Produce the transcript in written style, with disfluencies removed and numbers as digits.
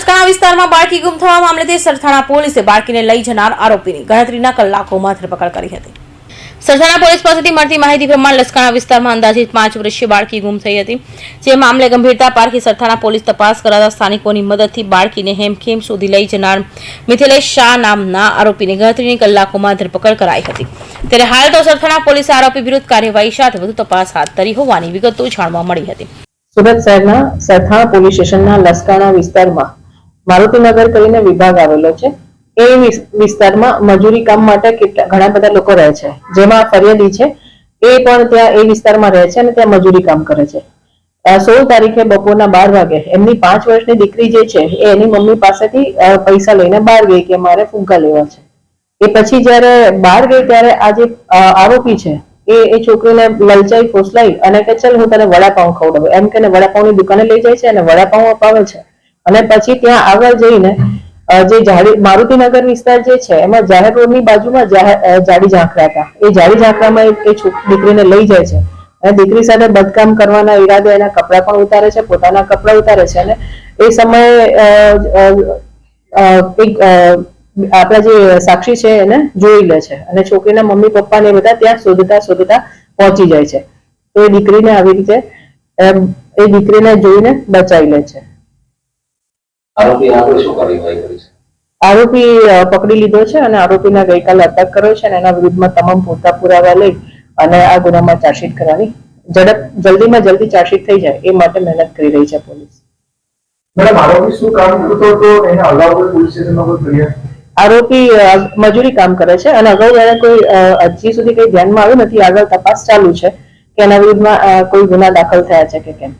લસકાણા વિસ્તારમાં બાળકી ગુમ થવા મામલે સરથાણા પોલીસે બાળકીને લઈ જનાર આરોપીની ગણતરીના કલાકોમાં ધરપકડ કરી હતી। સરથાણા પોલીસ પાસેથી મળતી માહિતી પ્રમાણે લસકાણા વિસ્તારમાં અંદાજિત 5 વર્ષીય બાળકી ગુમ થઈ હતી, જે મામલે ગંભીરતા પારખી સરથાણા પોલીસ તપાસ કરાતા સ્થાનિકોની મદદથી બાળકીને હેમખેમ સુધી લઈ જનાર મિથિલેશ શાહ નામના આરોપીની ગણતરીની કલાકોમાં ધરપકડ કરાઈ હતી। ત્યારે હાલ તો સરથાણા પોલીસે આરોપી વિરુદ્ધ કાર્યવાહી સાથે વધુ તપાસ હાથ ધરી હોવાની વિગતો જાણવા મળી હતી। સુરત શહેરના સરથાણા પોલીસ સ્ટેશનના લસકાણા વિસ્તારમાં મારુતિનગર કરીને વિભાગ આવેલો છે। એ વિસ્તારમાં મજૂરી કામ માટે ઘણા બધા લોકો રહે છે, જેમાં ફરિયાદી છે એ પણ ત્યાં એ વિસ્તારમાં રહે છે અને ત્યાં મજૂરી કામ કરે છે। 16 તારીખે બપોરના 12 વાગે એમની 5 વર્ષની દીકરી જે છે એ એની મમ્મી પાસેથી પૈસા લઈને બહાર ગઈ કે મારે ફુગ્ગા લેવા છે। એ પછી જ્યારે બહાર ગઈ ત્યારે આ જે આરોપી છે એ છોકરીને લલચાઈ ફોસલાઈ અને કે ચલ હું તને વડાપાઉં ખવડાવું એમ કે વડાપાઉંની દુકાને લઈ જાય છે અને વડાપાઉં અપાવે છે। અને પછી ત્યાં આગળ જઈને જે મારુતિનગર વિસ્તાર જે છે એમાં જાહેર રોડની બાજુમાં જાડી ઝાંખરા હતા, એ જાડી ઝાંખરામાં એ દીકરીને લઈ જાય છે અને દીકરી સાથે બદકામ કરવાના ઈરાદે એના કપડાં પણ ઉતારે છે, પોતાના કપડાં ઉતારે છે અને એ સમયે આપણા જે સાક્ષી છે એને જોઈ લે છે અને છોકરીના મમ્મી પપ્પા ને બધા ત્યાં શોધતા પહોંચી જાય છે। તો એ દીકરીને આવી રીતે એ દીકરીને જોઈને બચાવી લે છે। આરોપી પકડી લીધો છે અને આરોપીને ગઈકાલે અટક કર્યો છે અને એના વિરુદ્ધમાં તમામ પૂરતા પુરાવા લઈ અને આ ગુનામાં ચાર્જશીટ કરવાની જલ્દીમાં જલ્દી ચાર્જશીટ થઈ જાય એ માટે મહેનત કરી રહી છે પોલીસ। મેડમ, આરોપી શું કામ કરતો હતો? એને અગાઉ કોઈ પોલીસ સ્ટેશનમાં કોઈ ફરિયાદ? આરોપી મજૂરી કામ કરે છે અને અગાઉ એને કોઈ હજી સુધી કઈ ધ્યાનમાં આવ્યું નથી। આગળ તપાસ ચાલુ છે કે એના વિરુદ્ધમાં કોઈ ગુના દાખલ થયા છે કે કેમ।